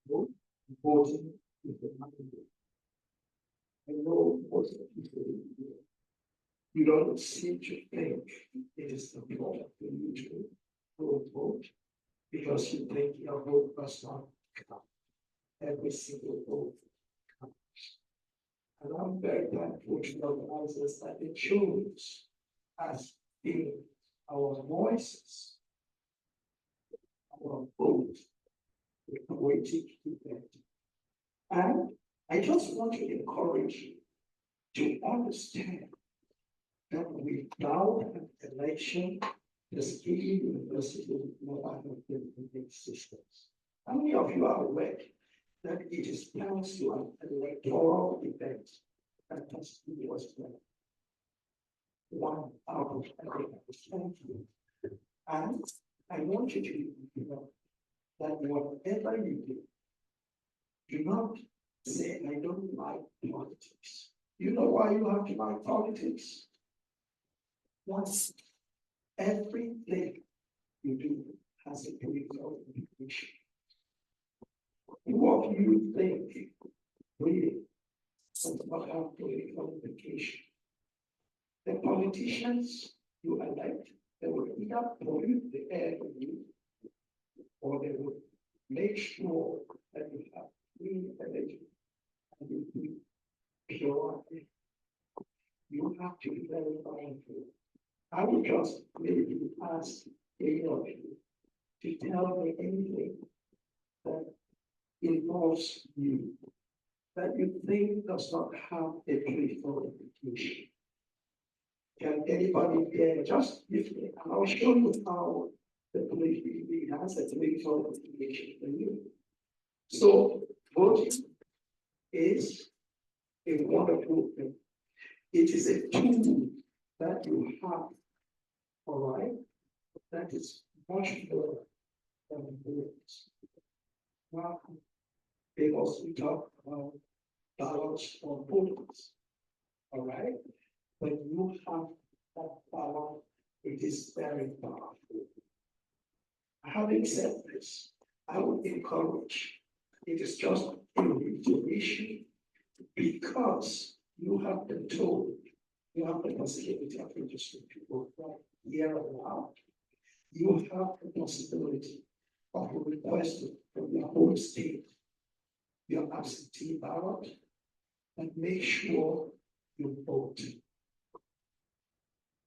Vote, voting is the matter. I know most of you, you don't seem to think it is important for you to go vote because you think your vote must not count. Every single vote counts. And I'm very thankful to the organizers that they chose as being our voices, our vote, the poetic event. And I just want to encourage you to understand that without an election, the Tuskegee University would not have been in existence. How many of you are aware that it is thanks to an electoral event that Tuskegee was born? One out of every thank you. And I want you to know that whatever you do not say, I don't like politics. You know why you have to like politics? Once everything you do has a political implication. What you think really does not have political implication. The politicians you elect, they will either pollute the air for you, or they will make sure that you have clean energy and you be pure. You have to be very mindful. I would just maybe ask any of you to tell me anything that involves you that you think does not have a political implication. Can anybody there just give me, and I'll show you how the political has a political implication for you. So voting is a wonderful thing. It is a tool that you have, all right, that is much more than words. Now, they also talk about balance on voters, all right? When you have that balance, it is very powerful. Having said this, I would encourage, it is just a reiteration, because you have been told, you have the possibility of registering people from here and out. You have the possibility of requesting from your home state your absentee ballot, and make sure you vote.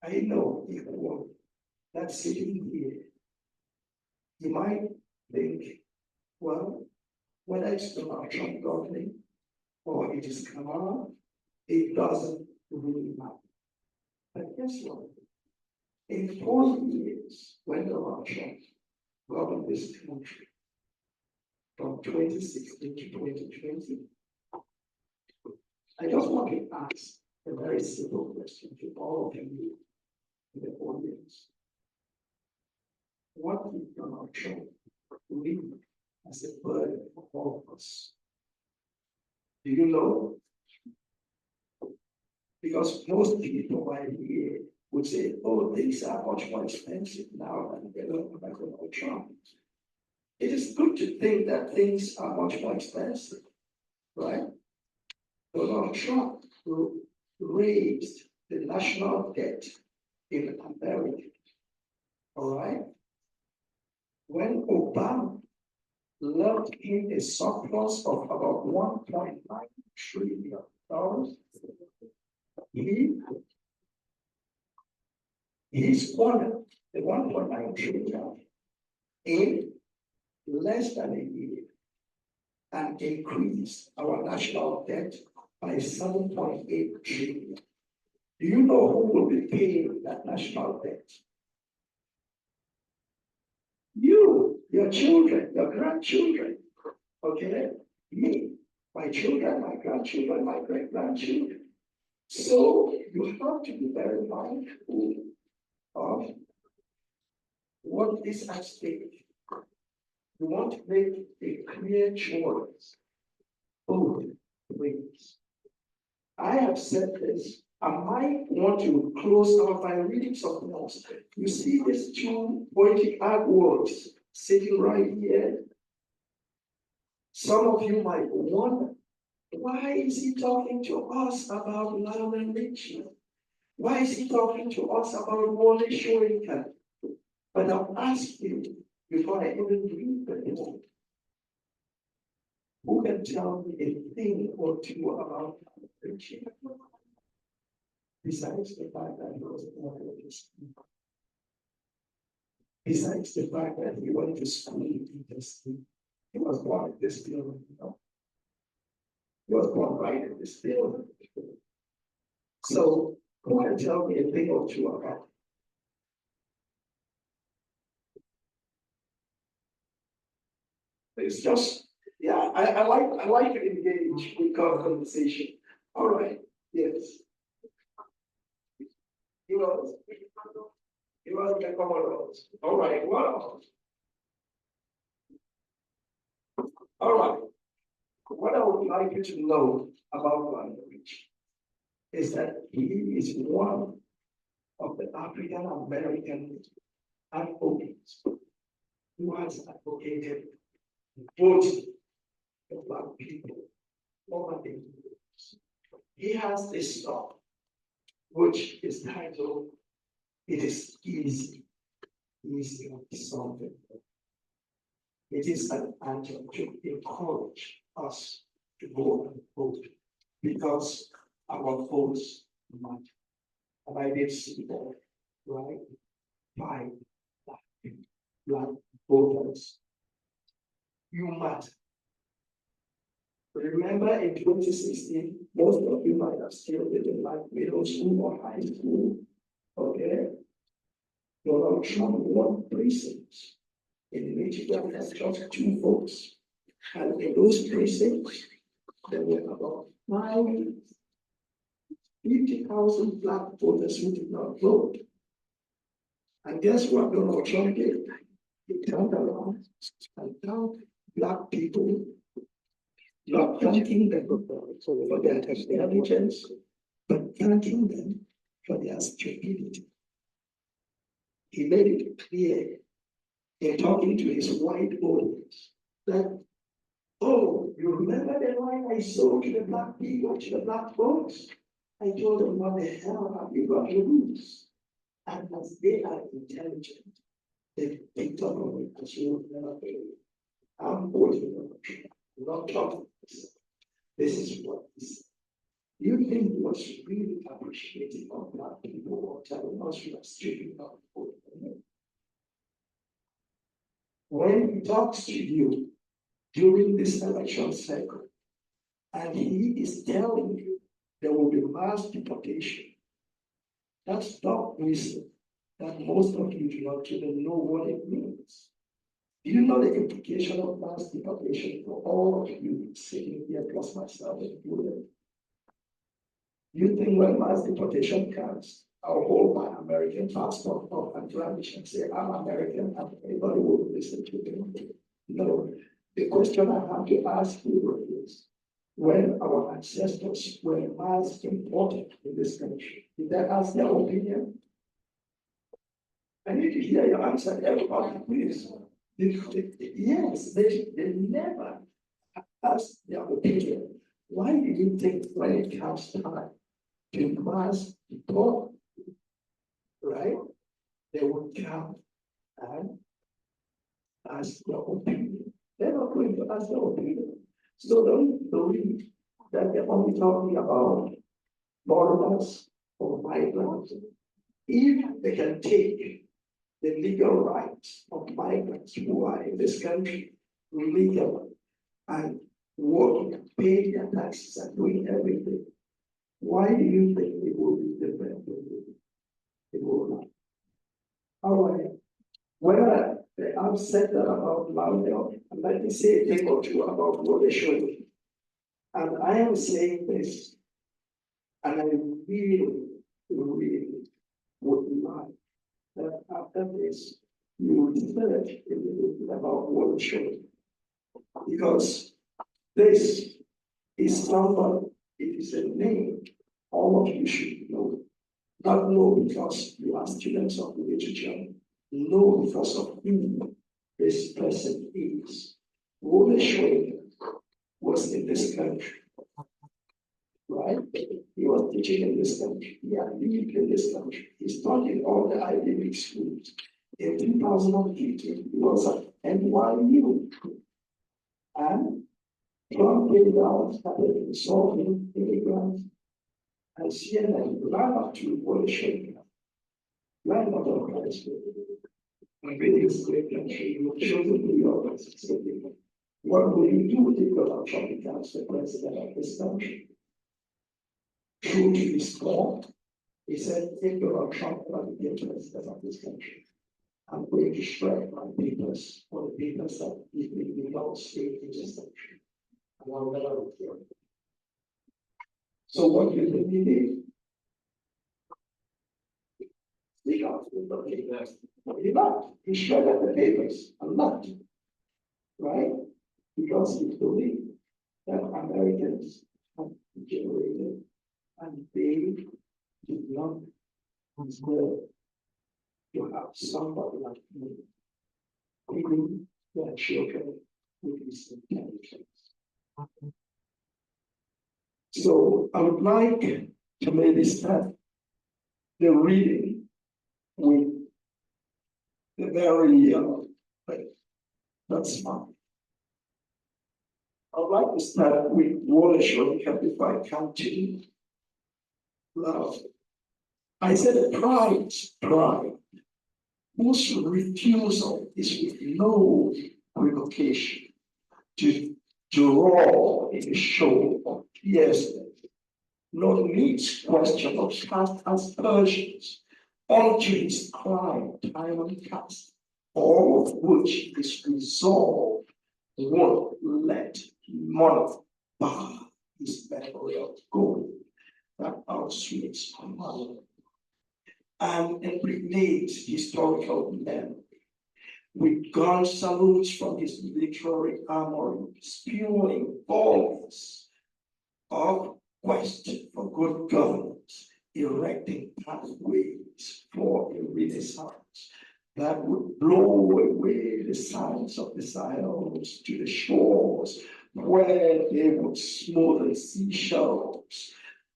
I know people that sitting here, you might think, well, whether it's Donald Trump governing or it is Kamala, it doesn't really matter. But guess what? In 4 years, when Donald Trump governed this country, from 2016 to 2020, I just want to ask a very simple question to all of you in the audience. What did Donald Trump leave as a burden for all of us? Do you know? Because most people right here would say, oh, things are much more expensive now than they were when Donald Trump. It is good to think that things are much more expensive, right? Donald Trump raised the national debt in America, all right? When Obama left in a surplus of about $1.9 trillion, he squandered the $1.9 trillion in less than a year and increased our national debt by $7.8 trillion. Do you know who will be paying that national debt? You, your children, your grandchildren, okay? Me, my children, my grandchildren, my great-grandchildren. So you have to be very mindful of what is at stake. You want to make a clear choice. Both ways. I have said this. I might want to close out by reading something else. You see these two poetic artworks sitting right here. Some of you might wonder, why is he talking to us about love and nature? Why is he talking to us about Wole Soyinka? But I'll ask you, before I even read the book, who can tell me a thing or two about preaching? Besides the fact that he was born in this school. Besides the fact that he went to school in this school. He was born in this building, you know. He was born right in this building. So who can tell me a thing or two about it? It's just, yeah, I like to engage with conversation. All right, yes. He was the Commodores. All right, what else? All right. What I would like you to know about language is that he is one of the African American advocates who has advocated voting for Black people over the years. He has this stuff which is titled, "It is easy something." It is an anthem to encourage us to go and vote because our votes matter. And I did see that, right? By Black voters. You matter. Remember in 2016, most of you might have still been in like middle school or high school. Okay? Donald Trump won precincts. In Michigan, has just 2 votes. And in those precincts, there were about 50,000 Black voters who did not vote. And guess what Donald Trump did? He turned around and found Black people, not thanking them for their intelligence, but thanking them for their stupidity. He made it clear in talking to his white audience that, oh, you remember the line I sold to the Black people, to the Black folks? I told them, what the hell have you got to lose? And as they are intelligent, they picked up on it as you would never believe. I'm voting on it. I'm not talking this. This is what he said. You think what's really appreciating of Black people or telling us we are stupid not voting? When he talks to you during this election cycle, and he is telling you there will be mass deportation, that's not reason that most of you do not even know what it means. Do you know the implication of mass deportation for all of you sitting here, plus myself included? You think when mass deportation comes, I'll hold my American passport up and flourish and say, I'm American, and everybody will listen to me? No. The question I have to ask you is, when our ancestors were mass imported in this country, did they ask their opinion? I need to hear your answer, everybody, please. Yes, they never asked their opinion. Why do you think when it comes time to mass deport, right, they would come and ask their opinion? They're not going to ask their opinion. So don't believe that they're only talking about foreigners or migrants. If they can take the legal rights of migrants who are in this country legally and working, paying their taxes and doing everything, why do you think it will be different? It will not. All right. When I've said that about Lauderdale, let me say a thing or two about Wole Soyinka. And I am saying this, and I really, really would like that after this, you will research a little bit about Wole Soyinka. Because this is somebody, it is a name all of you should know. Not know because you are students of literature, know because of who this person is. Wole Soyinka was in this country, right? He was teaching in this country. He had lived in this country. He studied all the Ivy League schools. In 2015, he was at NYU. And Trump came down, started insulting immigrants, and CNN ran up to Washington, ran up on Christ. And really, it's a great country. You were chosen New York as a city. What will you do if Donald Trump becomes the president of this country? True to his core, he said, if Donald Trump will be the president of this country, I'm going to shred my papers for the papers that we don't stay in this country. And I'll never return. So what do you think he did? Speak out with the papers. He left. He shredded the papers and left. Right? Because he believed that Americans have degenerated and they did not deserve to have somebody like me feeding their children with his intelligence. So I would like to maybe start the reading with the very, that's fine. I'd like to start with Wallace Capital County. I said pride, whose refusal is with no revocation to draw in a show of fierceness, nor needs question of cast aspersions unto his crime, time and cast, all of which is resolved won't let money buy his memory of gold that outsweets money and impregnates historical memory with gun salutes from his literary armory, spewing volumes of quest for good governance, erecting pathways for a renaissance that would blow away the sands of the Sahels to the shores where they would smother seashells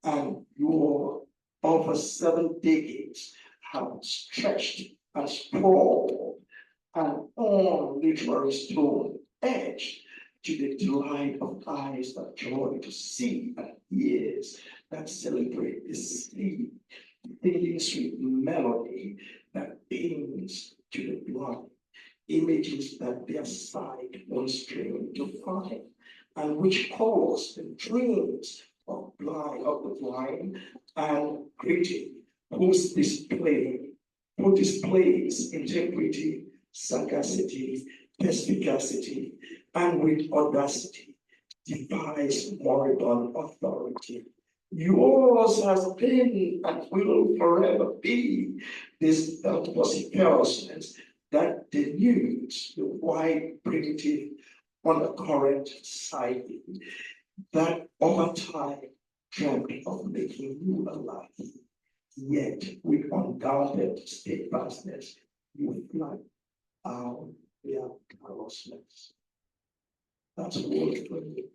and your over 7 decades have stretched and sprawled and on literary stone edged to the delight of eyes that joy to see and ears that celebrate the sea, feeling sweet melody that beams to the blood, images that their sight won't strain to find, and which cause the dreams of the blind and critic who displays integrity, sagacity, perspicacity, and with audacity defies moribund authority. Yours has been and will forever be this vociferousness that denudes the wide primitive undercurrent society that over time dreamt of making you alive. Yet with undoubted steadfastness, you fly out their callousness. That's a word for you.